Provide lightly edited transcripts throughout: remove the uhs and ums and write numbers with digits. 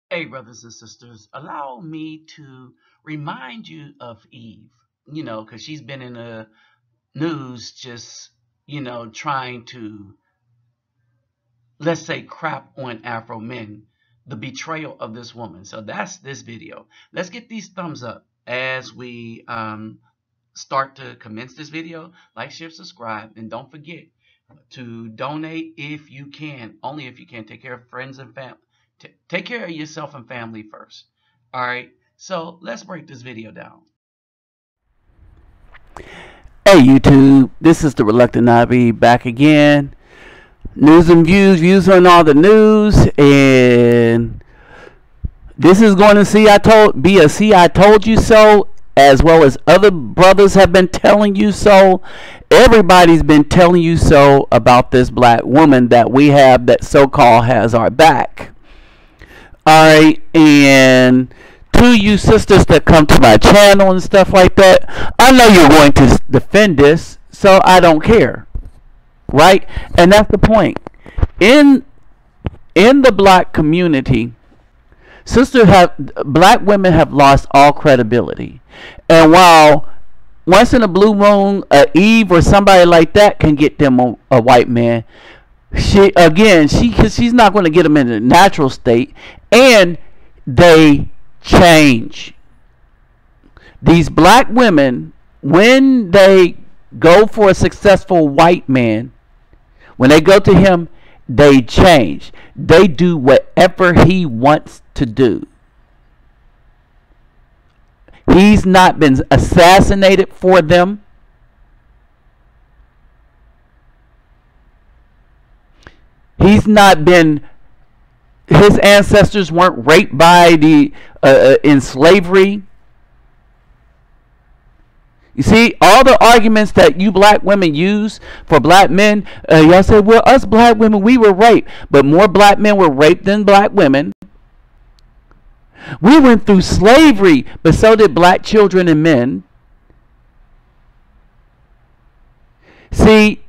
Hey, brothers and sisters, allow me to remind you of Eve, because she's been in the news just, trying to, let's say, crap on Afro men, the betrayal of this woman. So that's this video. Let's get these thumbs up as we start to commence this video. Like, share, subscribe, and don't forget to donate if you can. Only if you can. Take care of friends and family. Take care of yourself and family first. All right. So let's break this video down. Hey YouTube, this is the Reluctant Ivy back again. News and views on all the news, and this is going to be a see I told you so, as well as other brothers have been telling you so. Everybody's been telling you so about this black woman that we have that so-called has our back. Alright, and to you sisters that come to my channel and stuff like that, I know you're going to defend this, so I don't care. Right? And that's the point. In the black community, black women have lost all credibility. And while once in a blue moon, Eve or somebody like that can get them a white man, she's not going to get them in a natural state, and they change. These black women, when they go for a successful white man, when they go to him, they change. They do whatever he wants to do. He's not been assassinated for them. He's not been, his ancestors weren't raped by in slavery. You see, all the arguments that you black women use for black men, y'all say, well, us black women, we were raped. But more black men were raped than black women. We went through slavery, but so did black children and men. See,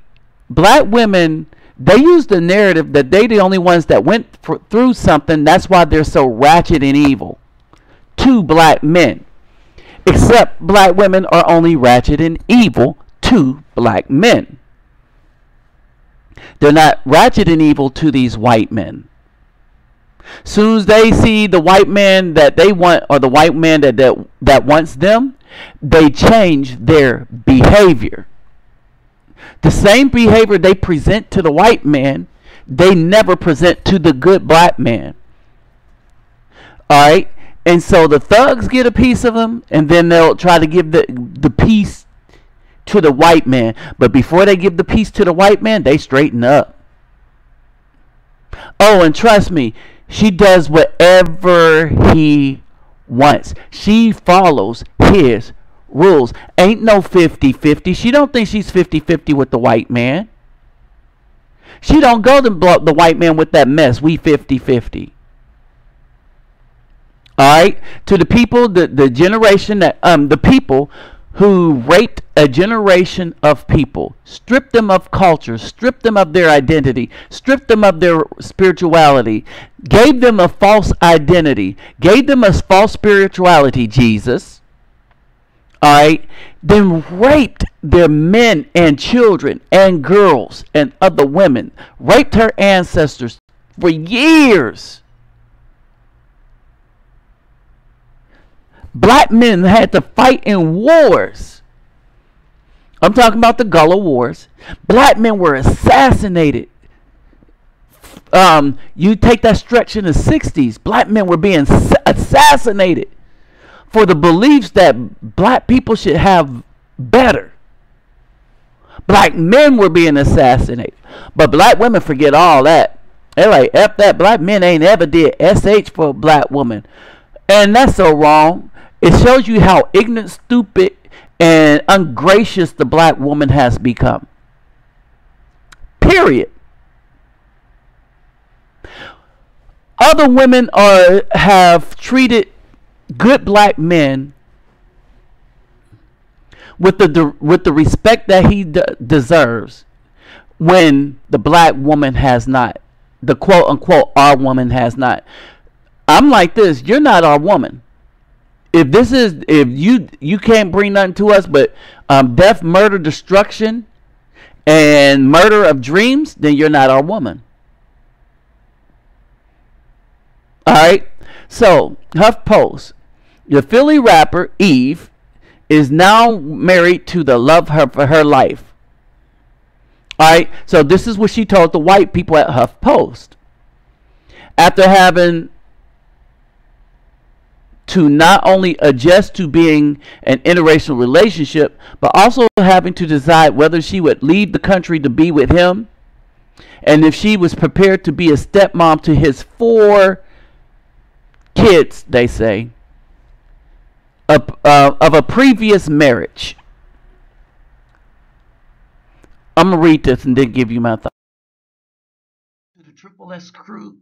black women, they use the narrative that they the only ones that went through something. That's why they're so ratchet and evil to black men. Except black women are only ratchet and evil to black men. They're not ratchet and evil to these white men. Soon as they see the white man that they want, or the white man that wants them, they change their behavior. The same behavior they present to the white man, they never present to the good black man. Alright? And so the thugs get a piece of them, and then they'll try to give the piece to the white man. But before they give the piece to the white man, they straighten up. Oh, and trust me, she does whatever he wants. She follows his rules. Ain't no 50-50. She don't think she's 50-50 with the white man. She don't go to blow the white man with that mess. We 50-50. Alright? To the people, the generation that, the people who raped a generation of people, stripped them of culture, stripped them of their identity, stripped them of their spirituality, gave them a false identity, gave them a false spirituality, Jesus. Alright? Then raped their men and children and girls and other women. Raped her ancestors for years. Black men had to fight in wars. I'm talking about the Gullah Wars. Black men were assassinated. You take that stretch in the 60s. Black men were being assassinated for the beliefs that black people should have better. Black men were being assassinated. But black women forget all that. They're like, F that. Black men ain't ever did SH for a black woman. And that's so wrong. It shows you how ignorant, stupid, and ungracious the black woman has become. Period. Other women have treated good black men with the respect that he deserves, when the black woman has not. The quote unquote our woman has not. I'm like this. You're not our woman. If you can't bring nothing to us but death, murder, destruction, and murder of dreams, then you're not our woman. All right. So Huff Post, the Philly rapper Eve, is now married to the love of her life. All right. So this is what she told the white people at Huff Post. After having to not only adjust to being an interracial relationship, but also having to decide whether she would leave the country to be with him, and if she was prepared to be a stepmom to his 4 kids, they say, of a previous marriage. I'm going to read this and then give you my thoughts. To the Triple S crew,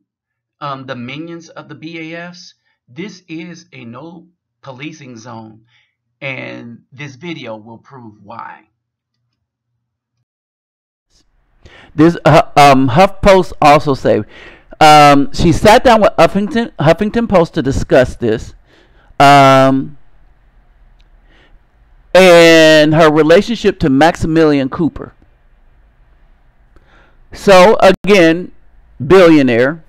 the minions of the BAFs, this is a no policing zone, and this video will prove why. This Huff Post also say she sat down with Huffington Post to discuss this, and her relationship to Maximilian Cooper. So again, billionaire.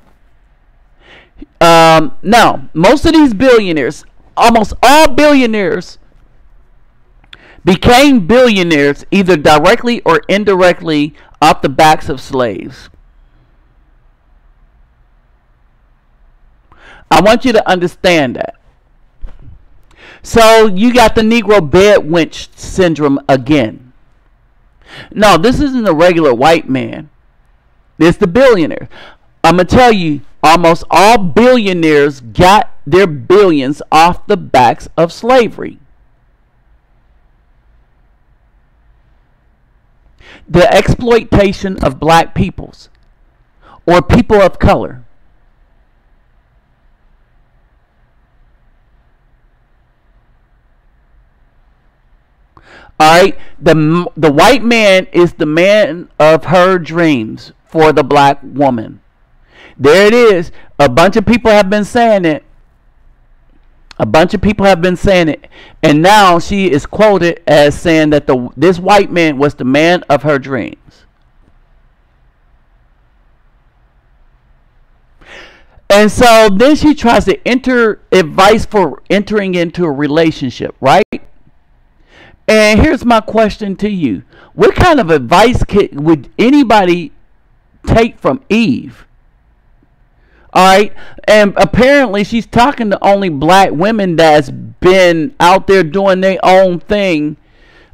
Now, most of these billionaires, almost all billionaires, became billionaires either directly or indirectly off the backs of slaves. I want you to understand that. So you got the Negro bed wench syndrome again. No, this isn't a regular white man. It's the billionaire. I'm going to tell you, almost all billionaires got their billions off the backs of slavery. The exploitation of black peoples or people of color. All right, the white man is the man of her dreams for the black woman. There it is. A bunch of people have been saying it. And now she is quoted as saying that this white man was the man of her dreams. And so then she tries to enter advice for entering into a relationship, right? And here's my question to you. What kind of advice would anybody take from Eve? All right. And apparently she's talking to only black women that's been out there doing their own thing.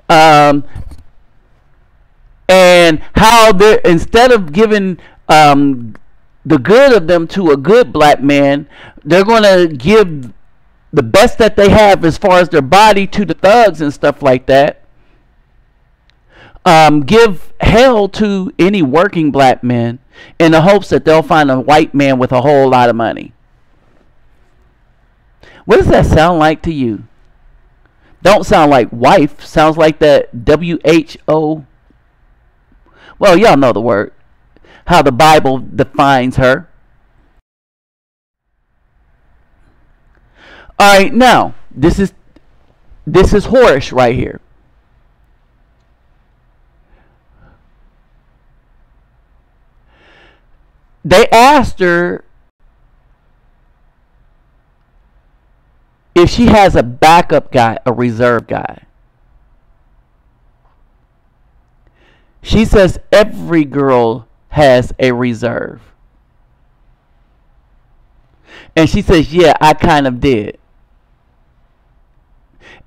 And how they're, instead of giving the good of them to a good black man, they're going to give the best that they have as far as their body to the thugs and stuff like that. Give hell to any working black men in the hopes that they'll find a white man with a whole lot of money. What does that sound like to you? Don't sound like wife. Sounds like that WHO. Well, y'all know the word. How the Bible defines her. All right, now this is Horace right here. They asked her if she has a backup guy, a reserve guy. She says every girl has a reserve. And she says, yeah, I kind of did.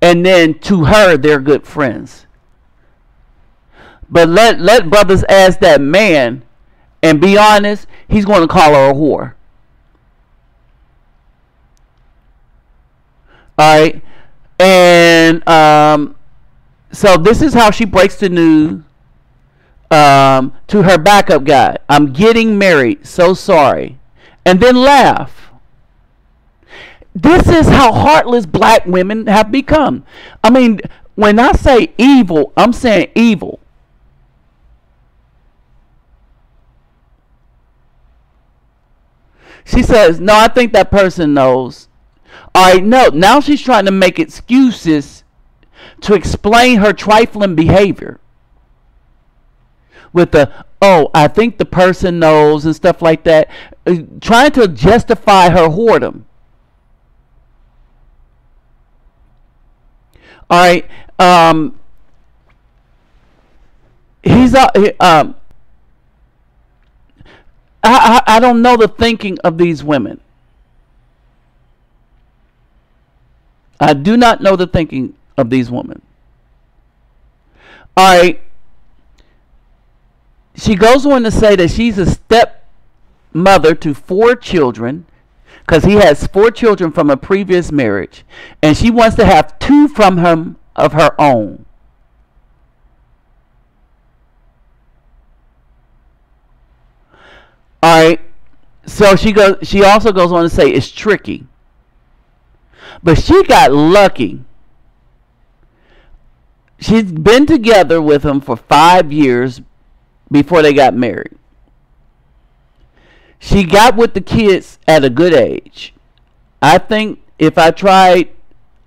And then to her, they're good friends. But let brothers ask that man, and be honest, he's going to call her a whore. All right. And so this is how she breaks the news to her backup guy. I'm getting married. So sorry. And then laugh. This is how heartless black women have become. I mean, when I say evil, I'm saying evil. She says, no, I think that person knows. All right, no. Now she's trying to make excuses to explain her trifling behavior. With the, oh, I think the person knows and stuff like that. Trying to justify her whoredom. All right. I don't know the thinking of these women. I do not know the thinking of these women. All right. She goes on to say that she's a stepmother to 4 children, because he has 4 children from a previous marriage, and she wants to have 2 from him of her own. All right. So she also goes on to say it's tricky. But she got lucky. She's been together with him for 5 years before they got married. She got with the kids at a good age. I think if I tried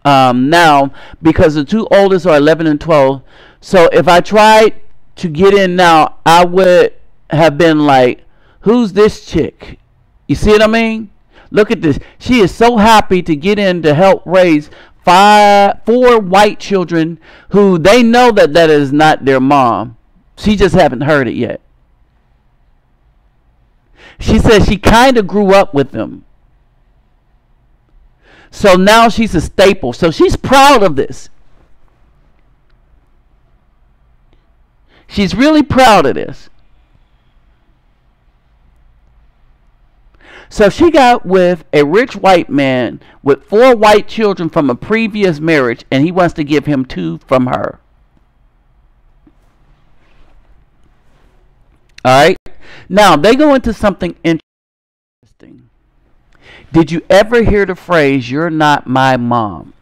now, because the 2 oldest are 11 and 12, so if I tried to get in now, I would have been like, who's this chick? You see what I mean? Look at this. She is so happy to get in to help raise 4 white children who they know that is not their mom. She just haven't heard it yet. She says she kind of grew up with them. So now she's a staple. So she's proud of this. She's really proud of this. So she got with a rich white man with 4 white children from a previous marriage, and he wants to give him 2 from her. All right. Now, they go into something interesting. Did you ever hear the phrase, "You're not my mom"?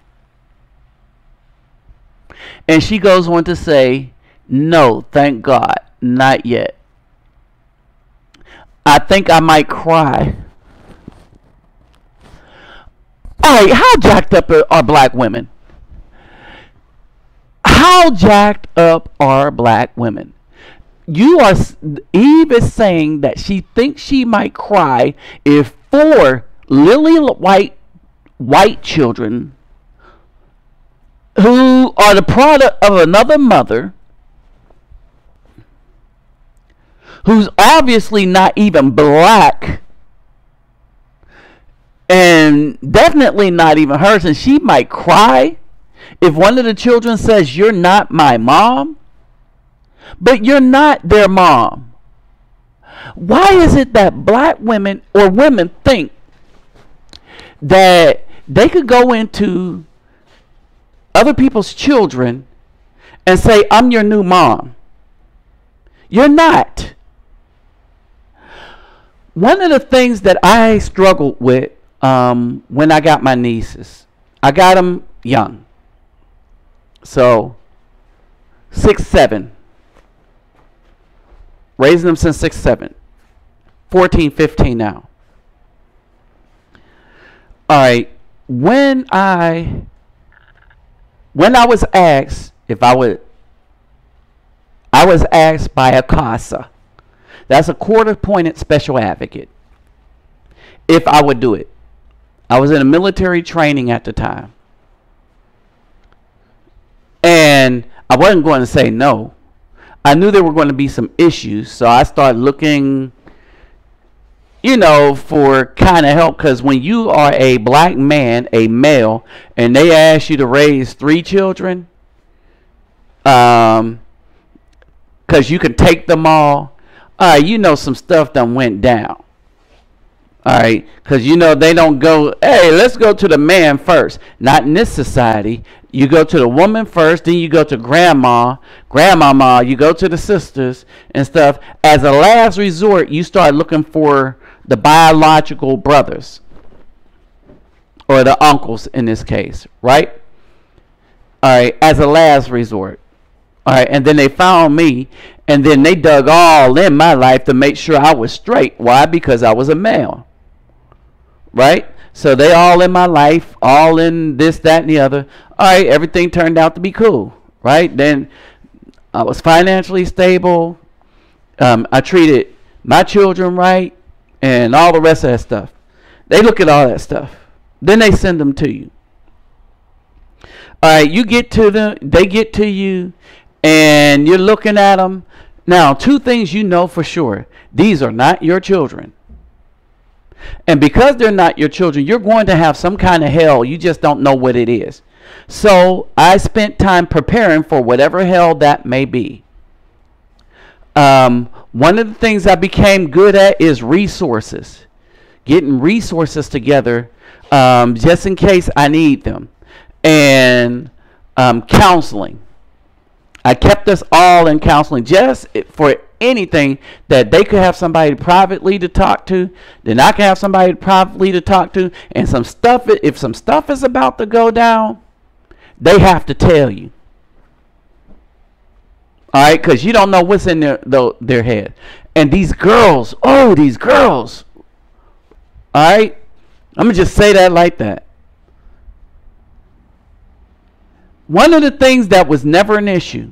And she goes on to say, no, thank God, not yet. I think I might cry. All right, how jacked up are black women? How jacked up are black women? Eve is saying that she thinks she might cry if 4 lily white children who are the product of another mother, who's obviously not even black, and definitely not even hers, and she might cry if one of the children says, "You're not my mom," but you're not their mom. Why is it that black women or women think that they could go into other people's children and say, "I'm your new mom"? You're not. One of the things that I struggled with when I got my nieces, I got them young. So 6, 7. Raising them since 6, 7. 14, 15 now. All right. When I was asked if I was asked by a CASA, that's a court-appointed special advocate, if I would do it. I was in a military training at the time. And I wasn't going to say no. I knew there were going to be some issues, so I started looking, for kind of help. Because when you are a black man, a male, and they ask you to raise 3 children, because you can take them all, some stuff done went down. All right, because they don't go, hey, let's go to the man first. Not in this society. You go to the woman first, then you go to grandmama, you go to the sisters and stuff. As a last resort, you start looking for the biological brothers or the uncles in this case, right? All right, as a last resort. All right, and then they found me, and then they dug all in my life to make sure I was straight. Why? Because I was a male. right? So they all in my life, all in this, that, and the other. All right, everything turned out to be cool, right? Then I was financially stable. I treated my children right, and all the rest of that stuff. They look at all that stuff. Then they send them to you. All right, you get to them, they get to you, and you're looking at them. Now, two things you know for sure. These are not your children. And because they're not your children, you're going to have some kind of hell. You just don't know what it is. So I spent time preparing for whatever hell that may be. One of the things I became good at is resources. Getting resources together just in case I need them. And counseling. I kept us all in counseling just for anything that they could have somebody privately to talk to, then I can have somebody privately to talk to, and some stuff, if some stuff is about to go down, they have to tell you. All right, because you don't know what's in their head. And these girls, all right, I'm going to just say that like that. One of the things that was never an issue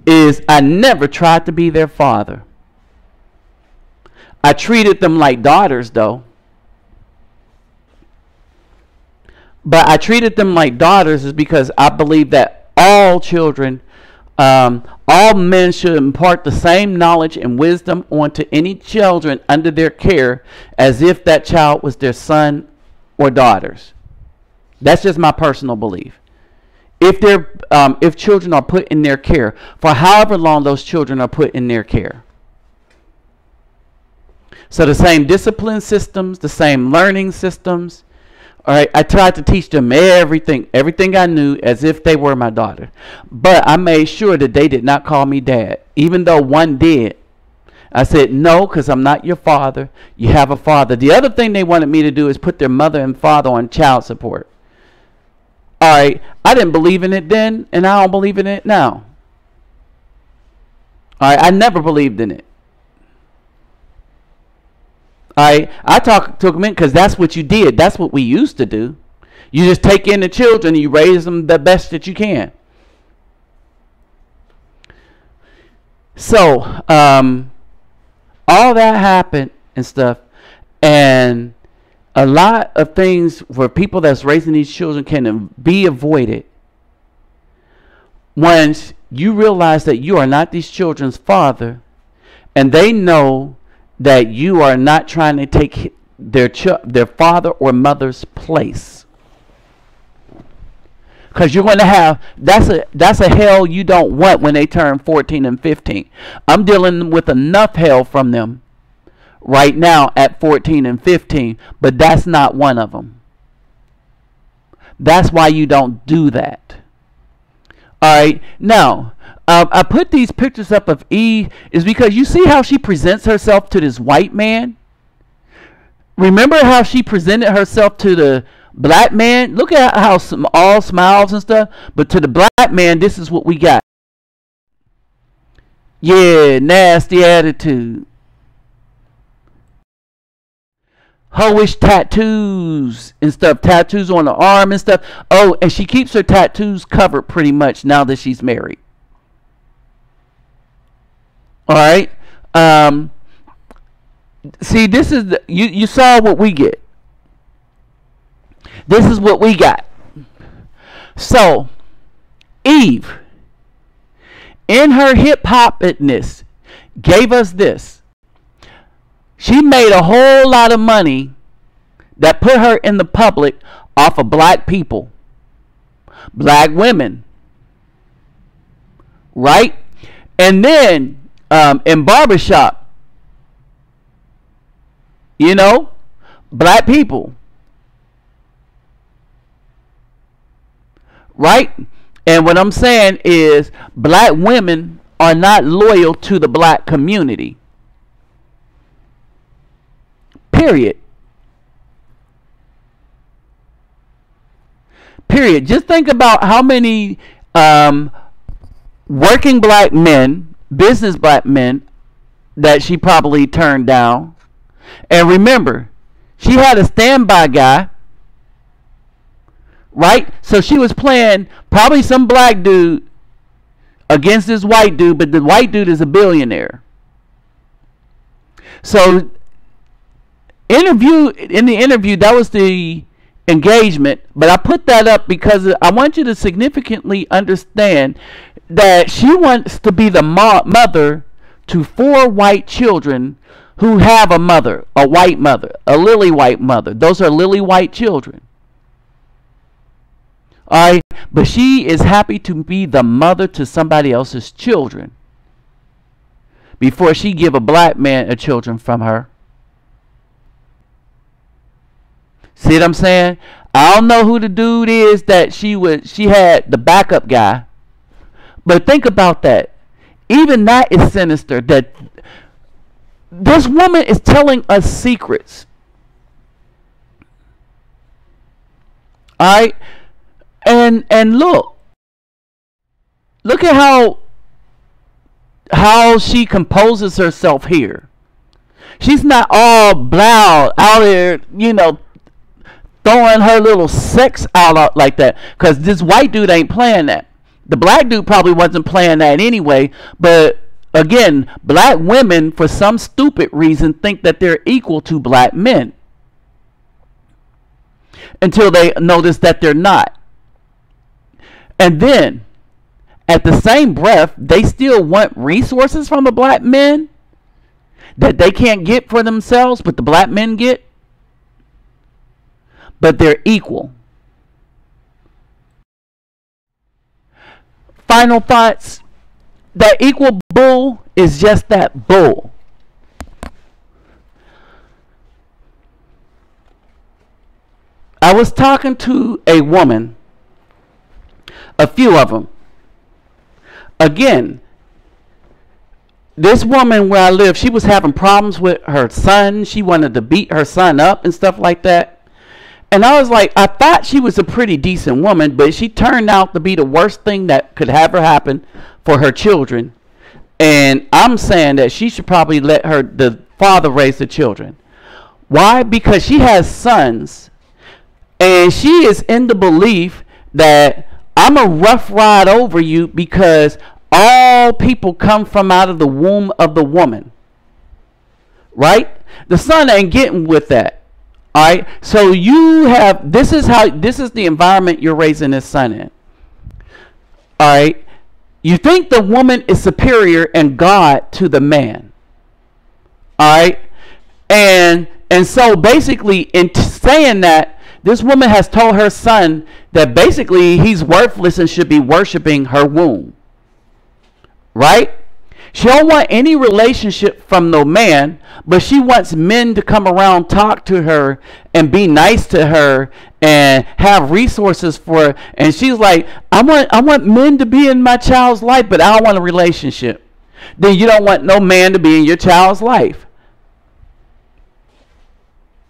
is I never tried to be their father. I treated them like daughters, though. But I treated them like daughters is because I believe that all children, all men should impart the same knowledge and wisdom onto any children under their care as if that child was their son or daughters. That's just my personal belief. If children are put in their care, for however long those children are put in their care. So the same discipline systems, the same learning systems. All right, I tried to teach them everything I knew as if they were my daughter. But I made sure that they did not call me dad, even though one did. I said, no, because I'm not your father. You have a father. The other thing they wanted me to do is put their mother and father on child support. All right, I didn't believe in it then, and I don't believe in it now. All right, I never believed in it. All right, I took them in because that's what you did. That's what we used to do. You just take in the children and you raise them the best that you can. So, all that happened and stuff, and a lot of things for people that's raising these children can be avoided once you realize that you are not these children's father, and they know that you are not trying to take their father or mother's place. Because you're going to have, that's a hell you don't want when they turn 14 and 15. I'm dealing with enough hell from them right now at 14 and 15, but that's not one of them. That's why you don't do that. All right, now I put these pictures up of Eve is because you see how she presents herself to this white man. Remember how she presented herself to the black man? Look at how all smiles and stuff, but to the black man, this is what we got. Yeah, nasty attitude. Hoish tattoos and stuff. Tattoos on the arm and stuff. Oh, and she keeps her tattoos covered pretty much now that she's married. All right. See, this is you saw what we get. This is what we got. So, Eve, in her hip hopness, gave us this. She made a whole lot of money that put her in the public off of black people, black women, right? And then in barbershop, you know, black people, right? And what I'm saying is black women are not loyal to the black community. Period. Period. Just think about how many working black men, business black men, that she probably turned down. And remember, She had a standby guy, right? So she was playing probably some black dude against this white dude, but the white dude is a billionaire. So in the interview, that was the engagement, but I put that up because I want you to significantly understand that she wants to be the mother to 4 white children who have a mother, a white mother, a lily white mother. Those are lily white children. All right, but she is happy to be the mother to somebody else's children before she give a black man a children from her. See what I'm saying? I don't know who the dude is that she had the backup guy. But think about that. Even that is sinister, that this woman is telling us secrets. All right? And look at how she composes herself here. She's not all loud out there, throwing her little sex out like that, because this white dude ain't playing that. The black dude probably wasn't playing that anyway, but again, black women for some stupid reason think that they're equal to black men until they notice that they're not. And then at the same breath, they still want resources from the black men that they can't get for themselves, but the black men get. But they're equal. Final thoughts. That equal bull is just that, bull. I was talking to a woman, a few of them. Again, this woman where I live, she was having problems with her son. She wanted to beat her son up and stuff like that. And I was like, I thought she was a pretty decent woman, but she turned out to be the worst thing that could ever happen for her children. And I'm saying that she should probably let the father raise the children. Why? Because she has sons, and she is in the belief that I'm a rough ride over you because all people come from out of the womb of the woman. Right? The son ain't getting with that. All right, so this is the environment you're raising this son in. All right, you think the woman is superior in God to the man. All right, and so basically in saying that, this woman has told her son that basically he's worthless and should be worshiping her womb. Right? She don't want any relationship from no man, but she wants men to come around, talk to her, and be nice to her, and have resources for her. And she's like, I want men to be in my child's life, but I don't want a relationship. Then you don't want no man to be in your child's life.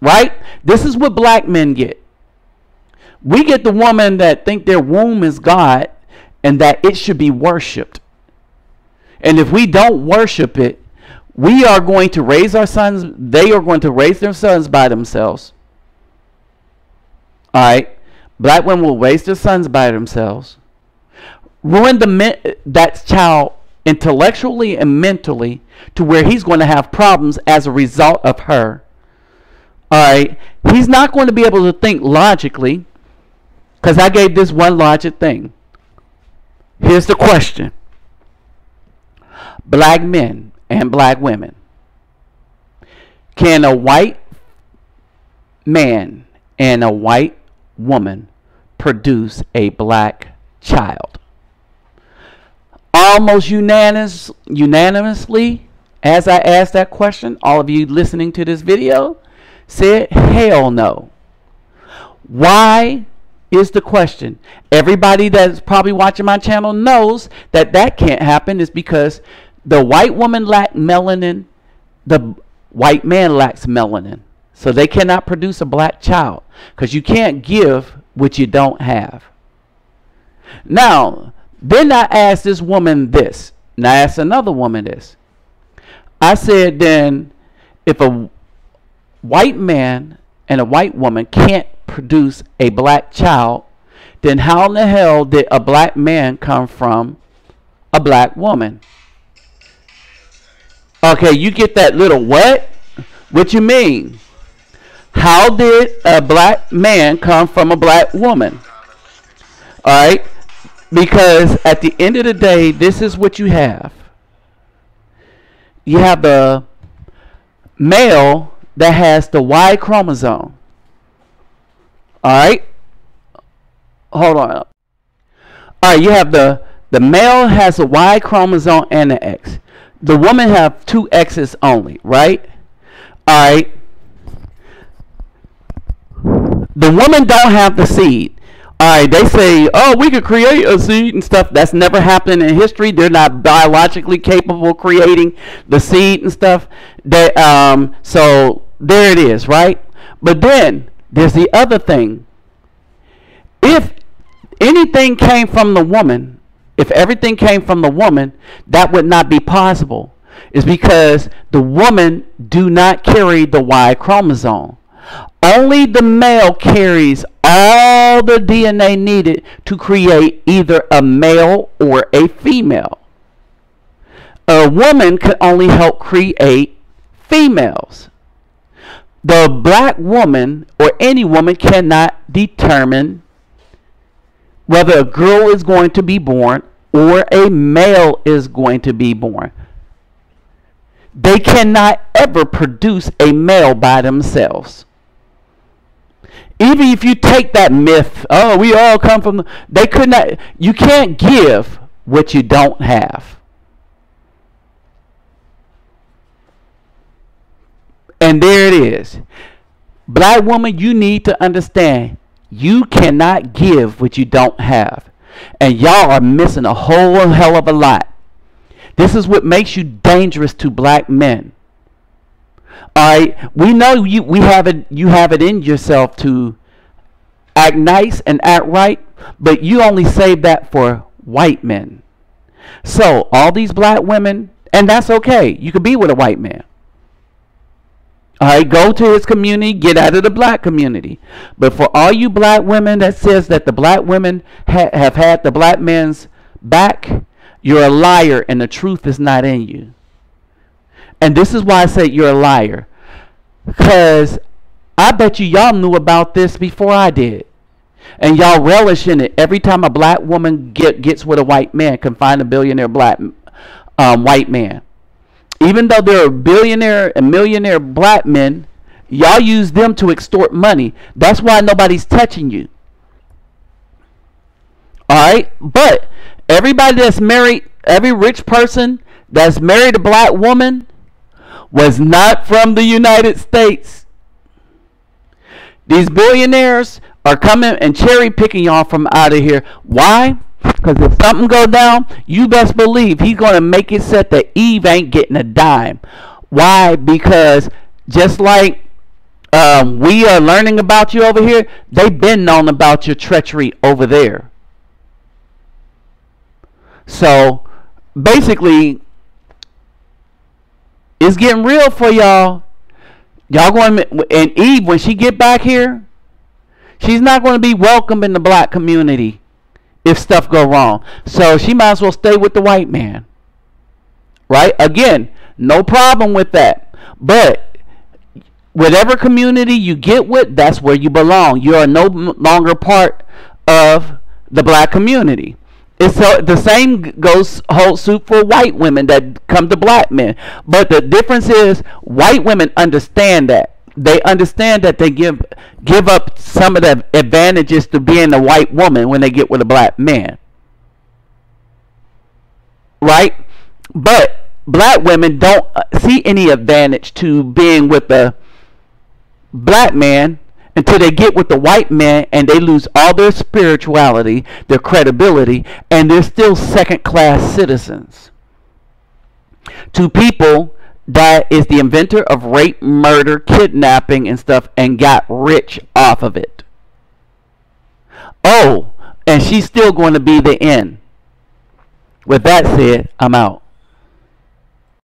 Right? This is what black men get. We get the woman that think their womb is God and that it should be worshipped. And if we don't worship it, we are going to raise our sons. They are going to raise their sons by themselves. All right. Black women will raise their sons by themselves. Ruin that child intellectually and mentally to where he's going to have problems as a result of her. All right. He's not going to be able to think logically because I gave this one logic thing. Here's the question. Black men and black women. Can a white man and a white woman produce a black child? Almost unanimously, as I asked that question, all of you listening to this video said, hell no. Why is the question? Everybody that's probably watching my channel knows that can't happen is because the white woman lacks melanin, the white man lacks melanin. So they cannot produce a black child because you can't give what you don't have. Now, then I asked this woman this, and I asked another woman this. I said, then, if a white man and a white woman can't produce a black child, then how in the hell did a black man come from a black woman? Okay, you get that little what? What you mean? How did a black man come from a black woman? All right, because at the end of the day, this is what you have. You have the male that has the Y chromosome. All right, hold on. All right, you have the male has a Y chromosome and an X. The woman have two X's only, right? All right. The woman don't have the seed. All right, they say, oh, we could create a seed and stuff. That's never happened in history. They're not biologically capable of creating the seed and stuff. So there it is, right? But then there's the other thing. If anything came from the woman, if everything came from the woman, that would not be possible. It's because the woman do not carry the Y chromosome. Only the male carries all the DNA needed to create either a male or a female. A woman could only help create females. The black woman or any woman cannot determine whether a girl is going to be born or a male is going to be born. They cannot ever produce a male by themselves. Even if you take that myth, oh, we all come from, they could not, you can't give what you don't have. And there it is. Black woman, you need to understand, you cannot give what you don't have. And y'all are missing a whole hell of a lot. This is what makes you dangerous to black men. All right, we know you have it in yourself to act nice and act right, but you only save that for white men. So all these black women, and that's okay. You could be with a white man. All right, go to his community, get out of the black community. But for all you black women that says that the black women have had the black men's back, you're a liar and the truth is not in you. And this is why I say you're a liar. Because I bet y'all knew about this before I did. And y'all relish in it. Every time a black woman gets with a white man, can find a billionaire black white man. Even though there are billionaire and millionaire black men, y'all use them to extort money. That's why nobody's touching you. Alright? But everybody that's married, every rich person that's married a black woman was not from the United States. These billionaires are coming and cherry picking y'all from out of here. Why? Because if something go down, you best believe he's going to make it set that Eve ain't getting a dime. Why? Because just like we are learning about you over here, they've been known about your treachery over there. So basically, it's getting real for y'all. Y'all going, and Eve, when she get back here, she's not going to be welcome in the black community if stuff go wrong. So she might as well stay with the white man. Right? Again, no problem with that. But whatever community you get with, that's where you belong. You are no longer part of the black community. It's the same holds suit for white women that come to black men. But the difference is white women understand that. They understand that they give up some of the advantages to being a white woman when they get with a black man. Right? But black women don't see any advantage to being with a black man until they get with the white man and they lose all their spirituality, their credibility, and they're still second-class citizens to people that is the inventor of rape, murder, kidnapping, and stuff, and got rich off of it. Oh, and she's still going to be the end. With that said, I'm out.